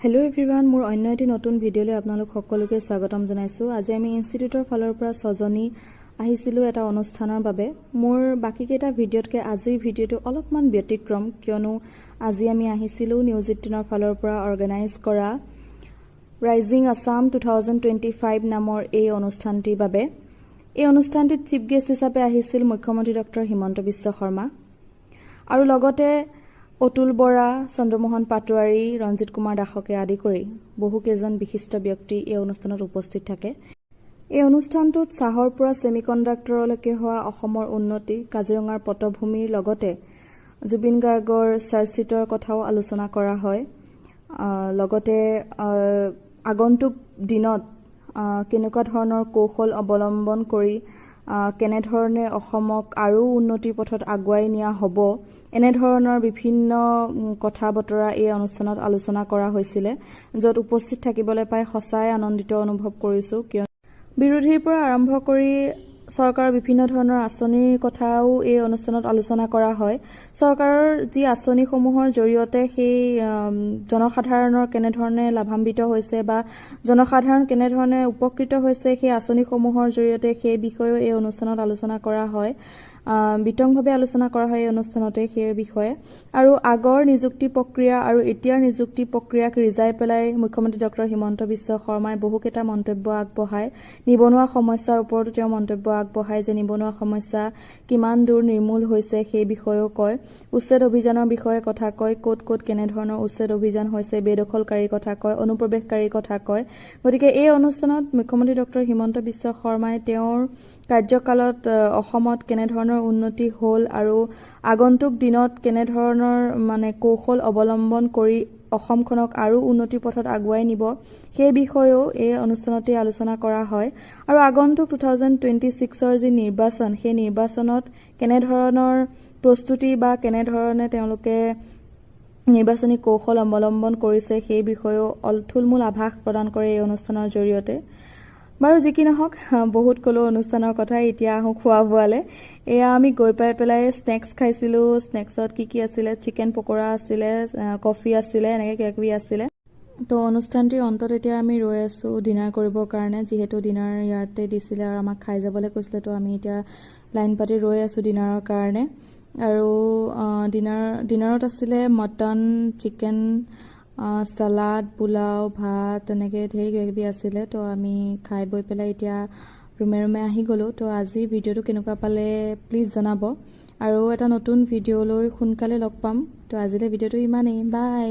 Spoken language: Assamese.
हेलो एवरीवन मोर अन्य एटी नतुन भिडिओले आपनालोक सकलोके स्वागतम जनाइछु। আজি আমি ইনস্টিটিউটৰ ফালৰ পৰা সজনী আহিছিলো এটা অনুষ্ঠানৰ বাবে। মোৰ বাকি কেটা ভিডিঅ'তকে আজিৰ ভিডিঅ'টো অলপমান ব্যতিক্ৰম কিয়নো আজি আমি আহিছিলো নিউজ 18ৰ ফালৰ পৰা অৰ্গানাইজ কৰা ৰাইজিং আসাম 2025 নামৰ এই অনুষ্ঠানটিৰ বাবে। এই অনুষ্ঠানটিত চিফ গেষ্ট হিচাপে আহিছিল মুখ্যমন্ত্ৰী ডক্টৰ হিমন্ত বিশ্ব শৰ্মা আৰু লগতে অতুল বৰা, চন্দ্ৰমোহন পাটোৱাৰী, ৰঞ্জিত কুমাৰ দাসকে আদি কৰি বহু কেজন বিশিষ্ট ব্যক্তি এই অনুষ্ঠানত উপস্থিত থাকে। এই অনুষ্ঠানটোত চাহৰ পৰা সেমিকণ্ডাক্টৰলৈকে হোৱা অসমৰ উন্নতি, কাজিৰঙাৰ পটভূমিৰ লগতে জুবিন গাৰ্গৰ চাৰ্জচিটৰ কথাও আলোচনা কৰা হয়। লগতে আগন্তুক দিনত কেনেকুৱা ধৰণৰ কৌশল অৱলম্বন কৰি কেনে ধৰণে অসমক আৰু উন্নতিৰ পথত আগুৱাই নিয়া হ'ব এনে ধৰণৰ বিভিন্ন কথা বতৰা এই অনুষ্ঠানত আলোচনা কৰা হৈছিল, য'ত উপস্থিত থাকিবলৈ পাই সঁচাই আনন্দিত অনুভৱ কৰিছো। কিয় বিৰোধীৰ পৰা আৰম্ভ কৰি চৰকাৰৰ বিভিন্ন ধৰণৰ আঁচনিৰ কথাও এই অনুষ্ঠানত আলোচনা কৰা হয়। চৰকাৰৰ যি আঁচনিসমূহৰ জৰিয়তে সেই জনসাধাৰণৰ কেনে ধৰণে লাভান্বিত হৈছে বা জনসাধাৰণ কেনে ধৰণে উপকৃত হৈছে সেই আঁচনিসমূহৰ জৰিয়তে সেই বিষয়েও এই অনুষ্ঠানত আলোচনা কৰা হয়। বিতংভাৱে আলোচনা কৰা হয় এই অনুষ্ঠানতে সেই বিষয়ে। আৰু আগৰ নিযুক্তি প্ৰক্ৰিয়া আৰু এতিয়াৰ নিযুক্তি প্ৰক্ৰিয়াক ৰিজাই পেলাই মুখ্যমন্ত্ৰী ডক্টৰ হিমন্ত বিশ্ব শৰ্মাই বহুকেইটা মন্তব্য আগবঢ়ায়। নিবনুৱা সমস্যাৰ ওপৰতো তেওঁ মন্তব্য আগবঢ়ায় যে নিবনুৱা সমস্যা কিমান দূৰ নিৰ্মূল হৈছে সেই বিষয়েও কয়। উচ্ছেদ অভিযানৰ বিষয়ে কথা কয়, ক'ত ক'ত কেনে ধৰণৰ উচ্ছেদ অভিযান হৈছে, বেদখলকাৰীৰ কথা কয়, অনুপ্ৰৱেশকাৰীৰ কথা কয়। গতিকে এই অনুষ্ঠানত মুখ্যমন্ত্ৰী ডক্টৰ হিমন্ত বিশ্ব শৰ্মাই তেওঁৰ কাৰ্যকালত অসমত কেনে ধৰণৰ উন্নতি হ'ল আৰু আগন্তুক দিনত কেনে ধৰণৰ কৌশল অৱলম্বন কৰি অসমখনক আৰু উন্নতিৰ পথত আগুৱাই নিব সেই বিষয়েও এই অনুষ্ঠানতে আলোচনা কৰা হয়। আৰু আগন্তুক 2026ৰ যি নিৰ্বাচন সেই নিৰ্বাচনত কেনে ধৰণৰ প্ৰস্তুতি বা কেনে ধৰণে তেওঁলোকে নিৰ্বাচনী কৌশল অৱলম্বন কৰিছে সেই বিষয়েও থুলমূল আভাস প্ৰদান কৰে এই অনুষ্ঠানৰ জৰিয়তে। বাৰু যি কি নহওক, বহুত কলো অনুষ্ঠানৰ কথা। এতিয়া আহোঁ খোৱা বোৱালে। এয়া আমি গৈ পাই পেলাই স্নেক্স খাইছিলো। স্নেক্সত কি আছিলে, চিকেন পকোৰা আছিলে, কফি আছিলে, এনেকৈ কিবা কিবি আছিলে। তো অনুষ্ঠানটিৰ অন্তত এতিয়া আমি ৰৈ আছো ডিনাৰ কৰিবৰ কাৰণে, যিহেতু ডিনাৰ ইয়াতে দিছিলে আৰু আমাক খাই যাবলৈ কৈছিলে। তো আমি এতিয়া লাইন পাতি ৰৈ আছো ডিনাৰৰ কাৰণে। আৰু ডিনাৰত আছিলে মটন, চিকেন, সালাড, পোলাও, ভাত, তেনেকৈ ঢেৰ কিবা কিবি আছিলে। তো আমি খাই বৈ পেলাই এতিয়া ৰুমে আহি গ'লোঁ। তো আজিৰ ভিডিঅ'টো কেনেকুৱা পালে প্লিজ জনাব আৰু এটা নতুন ভিডিঅ'লৈ সোনকালে লগ পাম। তো আজিলৈ ভিডিঅ'টো ইমানেই। বাই।